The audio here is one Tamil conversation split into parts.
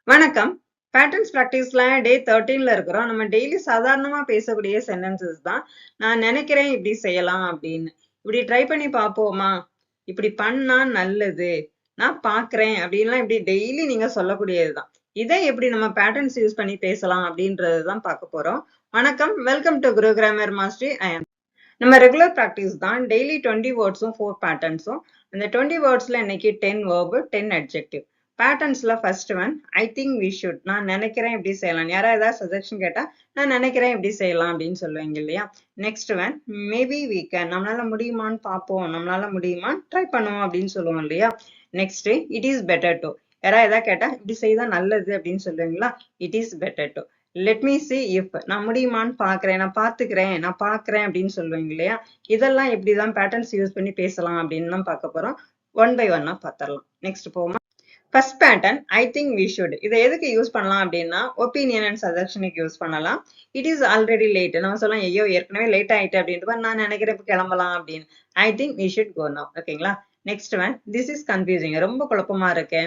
வணக்கம். பேட்டர்ன்ஸ் பிராக்டிஸ்ல டே 13ல இருக்கிறோம். நம்ம டெய்லி சாதாரணமா பேசக்கூடிய சென்டென்சஸ் தான். நான் நினைக்கிறேன் இப்படி செய்யலாம் அப்படின்னு. இப்படி ட்ரை பண்ணி பார்ப்போமா? இப்படி பண்ணா நல்லது. நான் பார்க்கிறேன் அப்படின்லாம் இப்படி டெய்லி நீங்க சொல்லக்கூடியதுதான். இதை எப்படி நம்ம பேட்டர்ன்ஸ் யூஸ் பண்ணி பேசலாம் அப்படின்றது தான் பார்க்க போறோம். வணக்கம். Welcome to Guru grammar mastery. நம்ம ரெகுலர் ப்ராக்டிஸ் தான். டெய்லி 20 வேர்ட்ஸும் 4 பேட்டர்ன்ஸும். அந்த 20 வேர்ட்ஸ்ல இன்னைக்கு 10 வேர்பு 10 அட்ஜெக்டிவ். பேட்டர்ன்ஸ்ல first one I think we should. நான் நினைக்கிறேன் இப்படி செய்யலாம். யாராவது ஏதாவது சஜஷன் கேட்டா நான் நினைக்கிறேன் இப்படி செய்யலாம் அப்படின்னு சொல்லுவீங்க இல்லையா. Next one maybe we can. நம்மளால முடியுமான்னு பார்ப்போம், நம்மளால முடியுமான்னு ட்ரை பண்ணுவோம் அப்படின்னு சொல்லுவோம் இல்லையா. Next it is better to. யாராவது ஏதாவது கேட்டா இப்படி செய்தா நல்லது அப்படின்னு சொல்லுவீங்களா. It is better to. Let me see if. நான் முடியுமான்னு பாக்குறேன், நான் பாத்துக்கிறேன், நான் பாக்குறேன் அப்படின்னு சொல்லுவீங்க இல்லையா. இதெல்லாம் எப்படிதான் பேட்டர்ன்ஸ் யூஸ் பண்ணி பேசலாம் அப்படின்னு தான் பார்க்க போறோம். ஒன் பை ஒன்னா பாத்திரலாம். நெக்ஸ்ட் போவோமா. First pattern I think we should. இதை எதுக்கு யூஸ் பண்ணலாம் அப்படின்னா ஒப்பீனியன் அண்ட் சஜஷனுக்கு யூஸ் பண்ணலாம். It is already late. நம்ம சொல்லலாம் ஐயோ ஏற்கனவே லேட் ஆயிட்டு அப்படின்ட்டு நான் நினைக்கிறேன் கிளம்பலாம் அப்படின்னு. I think we should go now. ஓகேங்களா. Next one this is confusing. ரொம்ப குழப்பமா இருக்கு.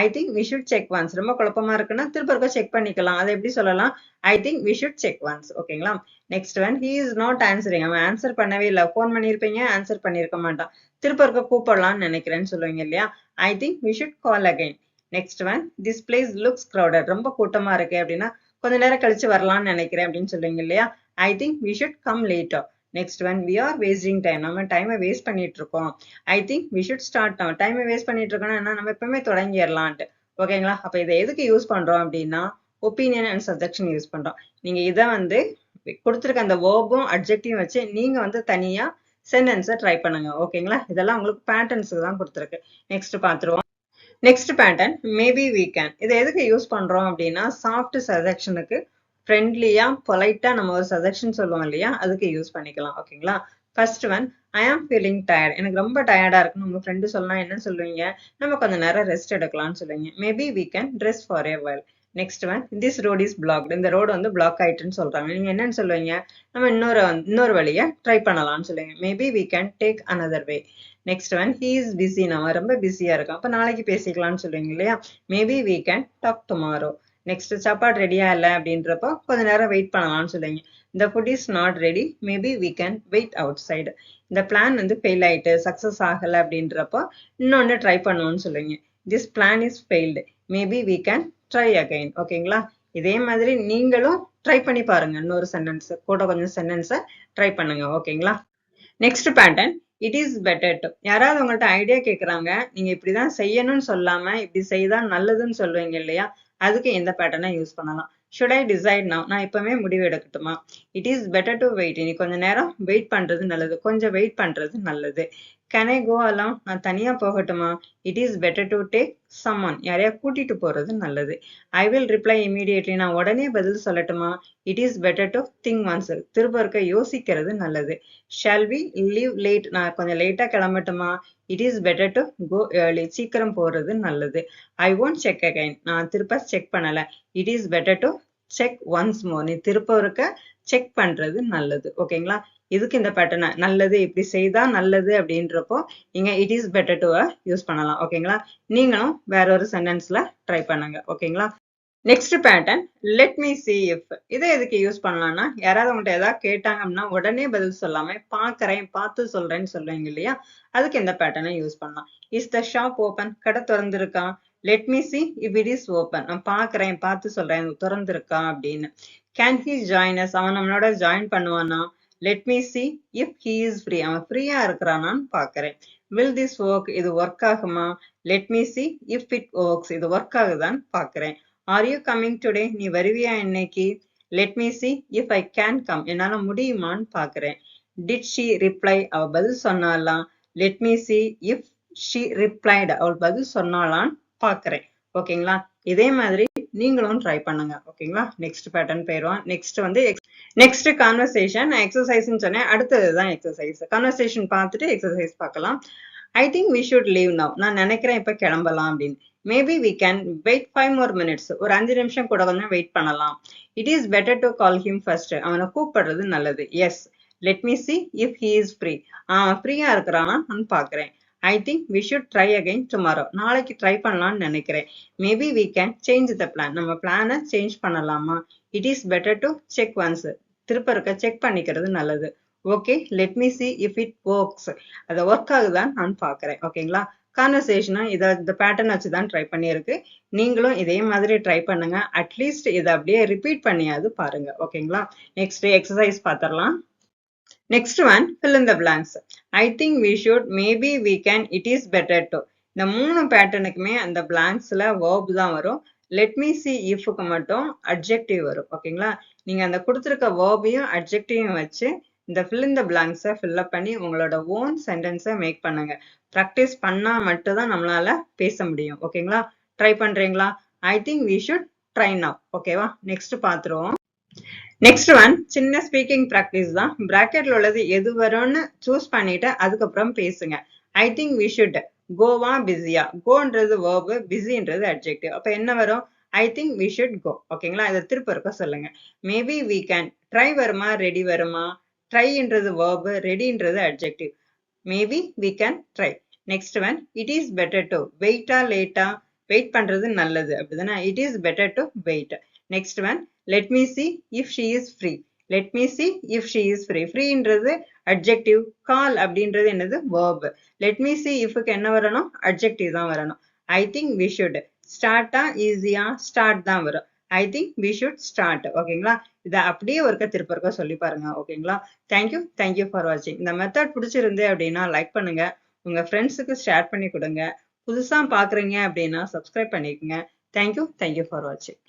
I think we should check once. ரொம்ப குழப்பமா இருக்குன்னா திருப்ப இருக்க செக் பண்ணிக்கலாம். அதை எப்படி சொல்லலாம். I think we should check once. ஓகேங்களா. Next one he is not answering. அவன் ஆன்சர் பண்ணவே இல்லை. ஃபோன் பண்ணியிருப்பீங்க, ஆன்சர் பண்ணியிருக்க மாட்டான். திருப்ப இருக்க கூப்பிடலாம்னு நினைக்கிறேன்னு சொல்லுவீங்க இல்லையா. I think we should call again. Next one this place looks crowded. ரொம்ப கூட்டமா இருக்கு அப்படின்னா கொஞ்ச நேரம் கழிச்சு வரலாம்னு நினைக்கிறேன் அப்படின்னு சொல்லுவீங்க இல்லையா. I think we should come later. Next one we are wasting time. நம்ம டைமை வேஸ்ட் பண்ணிட்டு இருக்கோம். I think we should start now. டைமை வேஸ்ட் பண்ணிட்டு இருக்கோம்னா என்ன, நம்ம எப்பவுமே தொடங்கிடலான்ட்டு. ஓகேங்களா. அப்ப இதை எதுக்கு யூஸ் பண்றோம் அப்படின்னா ஒப்பீனியன் அண்ட் சஜெக்ஷன் யூஸ் பண்றோம். நீங்க இதை கொடுத்துருக்க அந்த வேர்பும் அட்ஜெக்டிவும் வச்சு நீங்க தனியா சென்டென்ஸை ட்ரை பண்ணுங்க. ஓகேங்களா. இதெல்லாம் உங்களுக்கு பேட்டர்ன்ஸுக்கு தான் கொடுத்துருக்கு. நெக்ஸ்ட் பார்த்துருவோம். Next pattern maybe we can. இதை எதுக்கு யூஸ் பண்றோம் அப்படின்னா சாஃப்ட் சஜெக்ஷனுக்கு ஃப்ரெண்ட்லியா பொலைட்டா நம்ம ஒரு சஜெக்ஷன் சொல்லுவோம் இல்லையா, அதுக்கு யூஸ் பண்ணிக்கலாம். ஓகேங்களா. ஃபர்ஸ்ட் ஒன் ஐ ஆம் ஃபீலிங் டயர்ட். எனக்கு ரொம்ப டயர்டா இருக்குன்னு உங்க ஃப்ரெண்டு சொல்லலாம். என்ன சொல்லுவீங்க. நம்ம கொஞ்சம் நேரம் ரெஸ்ட் எடுக்கலாம்னு சொல்லுவீங்க. Maybe we can rest for A while. Next one this road is blocked. இந்த ரோடு பிளாக் ஆயிட்டுன்னு சொல்றாங்க. நீங்க என்னன்னு சொல்லுவீங்க. நம்ம இன்னொரு வழியை ட்ரை பண்ணலாம்னு சொல்லுவீங்க. Maybe we can take another way. Next one he is busy. நம்ம ரொம்ப பிஸியா இருக்கும். அப்ப நாளைக்கு பேசிக்கலாம்னு சொல்லுவீங்க இல்லையா. Maybe we can talk tomorrow. Next சாப்பாடு ரெடியா இல்லை அப்படின்றப்போ கொஞ்ச நேரம் வெயிட் பண்ணலாம்னு சொல்லுவீங்க. இந்த food is not ready. Maybe we can wait outside. இந்த பிளான் ஃபெயில் ஆயிட்டு சக்சஸ் ஆகலை அப்படின்றப்போ இன்னொன்னு ட்ரை பண்ணுவோம்னு சொல்லுவீங்க. This plan is failed. Maybe we can try again. ஓகேங்களா. இதே மாதிரி நீங்களும் ட்ரை பண்ணி பாருங்க. இன்னொரு சென்டென்ஸ் கூட கொஞ்சம் சென்டென்ஸை ட்ரை பண்ணுங்க. ஓகேங்களா. Next pattern it is better to. யாராவது உங்கள்ட்ட ஐடியா கேட்குறாங்க, நீங்க இப்படிதான் செய்யணும்னு சொல்லாம இப்படி செய்தா நல்லதுன்னு சொல்லுவீங்க இல்லையா, அதுக்கு எந்த பேட்டர்னை யூஸ் பண்ணலாம். Should I decide now. நான் இப்பவுமே முடிவு எடுக்கட்டுமா. It is better to wait. இனி கொஞ்ச நேரம் வெயிட் பண்றது நல்லது. கொஞ்சம் வெயிட் பண்றது நல்லது. Can I go along. நான் தனியா போகட்டுமா. It is better to take someone. யாரையா கூட்டிட்டு போறது நல்லது. I will reply immediately. நான் உடனே பதில் சொல்லட்டுமா. It is better to think once. திரும்ப இருக்க யோசிக்கிறது நல்லது. Shall we leave late. நான் கொஞ்சம் லேட்டா கிளம்பட்டுமா. It is better to go early. சீக்கிரம் போறது நல்லது. I won't check again. நான் திருப்ப செக் பண்ணல. It is better to check once more. நீ திருப்ப இருக்க செக் பண்றது நல்லது. ஓகேங்களா. இதுக்கு இந்த பேட்டர்ன் நல்லது இப்படி செய்தா நல்லது அப்படின்றப்போ நீங்க it is better to use பண்ணலாம். ஓகேங்களா. நீங்களும் வேற ஒரு சென்டென்ஸ்ல ட்ரை பண்ணுங்க. ஓகேங்களா. Next pattern let me see if. இதை எதுக்கு யூஸ் பண்ணலாம்னா யாராவது உங்கள்கிட்ட ஏதாவது கேட்டாங்க அப்படின்னா உடனே பதில் சொல்லாம பாக்குறேன் பார்த்து சொல்றேன்னு சொல்லுவீங்க இல்லையா, அதுக்கு எந்த பேட்டர்னை யூஸ் பண்ணலாம். Is the shop open. கடை திறந்திருக்கா. Let me see if it is open. நான் பாக்குறேன் பார்த்து சொல்றேன் திறந்திருக்கா அப்படின்னு. Can he join us. அவன் நம்மளோட ஜாயின் பண்ணுவானா. Let me see if he is free. அவன் ஃப்ரீயா இருக்கிறானான்னு பாக்குறேன். Will this work. இது ஒர்க் ஆகுமா. Let me see if it works. இது ஒர்க் ஆகுதான்னு பாக்குறேன். Are you coming today. நீ வருவியா இன்னைக்கு. Let me see if I can come. என்னால முடியுமான்னு பாக்குறேன். Did she reply. அவ பதில் சொன்னாலாம். Let me see if she replied. அவள் பதில் சொன்னாலான்னு பாக்குறேன். ஓகேங்களா. இதே மாதிரி நீங்களும் ட்ரை பண்ணுங்க. ஓகேங்களா. நெக்ஸ்ட் பேட்டர்ன் போயிடுவோம். Next conversation. எக்ஸசைஸ்ன்னு சொன்னேன். அடுத்ததுதான் எக்ஸசைஸ். கான்வர்சேஷன் பார்த்துட்டு எக்ஸசைஸ் பார்க்கலாம். I think we should leave now. நான் நினைக்கிறேன் இப்ப கிளம்பலாம் அப்படின்னு. Maybe we can wait 5 more minutes. ஒரு 5 நிமிஷம் கூட கொஞ்சம் வெயிட் பண்ணலாம். It is better to call him first. அவனை கூப்பிடுறது நல்லது. Yes. Let me see if he is free. அவன் ஃப்ரீயா இருக்கிறானா நான் பாக்குறேன். I think we should try again tomorrow. நாளைக்கு ட்ரை பண்ணலாம்னு நினைக்கிறேன். Maybe we can change the plan. நம்ம பிளானை சேஞ்ச் பண்ணலாமா? It is better to check once. திருப்ப இருக்க செக் பண்ணிக்கிறது நல்லது. Okay, let me see if it works. அது ஒர்க் ஆகுதான்னு நான் பார்க்குறேன். ஓகேங்களா? கான்வர்சேஷனை இந்த பேட்டர்ன் வச்சு தான் ட்ரை பண்ணியிருக்கு. நீங்களும் இதே மாதிரி ட்ரை பண்ணுங்க. அட்லீஸ்ட் இதை அப்படியே ரிப்பீட் பண்ணியாவது பாருங்க. ஓகேங்களா? நெக்ஸ்ட் எக்ஸசைஸ் பார்த்துடலாம். Next one, fill in the blanks. I think we should, maybe we can, it is better to. இந்த மூணு பேட்டர்னுக்குமே அந்த பிளாங்க்ஸ்ல verb தான் வரும். let me see ifக்கு மட்டும் adjective வரும். ஓகேங்களா? நீங்க அந்த கொடுத்துருக்க verb-ஐயும் adjective-ஐயும் வச்சு இந்த fill in the blanks-அ fill up பண்ணி உங்களோட own sentence-அ மேக் பண்ணுங்க. ப்ராக்டிஸ் பண்ணா மட்டும் தான் நம்மளால பேச முடியும். ஓகேங்களா? ட்ரை பண்றீங்களா? I think we should try now. ஓகேவா? நெக்ஸ்ட் பார்த்துருவோம். நெக்ஸ்ட் ஒன் சின்ன ஸ்பீக்கிங் ப்ராக்டிஸ் தான். பிராக்கெட்ல உள்ளது எது வரும்னு சூஸ் பண்ணிட்டு அதுக்கப்புறம் பேசுங்க. ஐ திங்க் வி ஷுட் கோவா பிஸியா. கோன்றது வேர்பு, பிஸின்றது அட்ஜெக்டிவ். அப்ப என்ன வரும்? I think we should go. ஓகேங்களா? இதை திருப்ப இருக்க சொல்லுங்க. Maybe we can. ட்ரை வருமா, ரெடி வருமா? ட்ரைன்றது வேர்பு, ரெடின்றது adjective. Maybe we can try. Next one, it is better to. வெயிட்டா லேட்டா? வெயிட் பண்றது நல்லது, அப்படிதானே? It is better to wait. Next one, let me see if she is free. let me see if she is free. freeன்றது adjective, call அப்படின்றது என்னது? verb. let me see ifக்கு என்ன வரணும்? adjective தான் வரணும். I think we should. start-ஆ easy-ஆ? start தான் வரும். I think we should start. ஓகேங்களா? இதை அப்படியே ஒருக்க திருப்ப சொல்லி பாருங்க. ஓகேங்களா? தேங்க்யூ ஃபார் வாட்சிங். இந்த மெத்தட் பிடிச்சிருந்து அப்படின்னா லைக் பண்ணுங்க, உங்க ஃப்ரெண்ட்ஸுக்கு ஷேர் பண்ணி கொடுங்க. புதுசா பாக்குறீங்க அப்படின்னா சப்ஸ்கிரைப் பண்ணிக்கோங்க. தேங்க்யூ ஃபார் வாட்சிங்.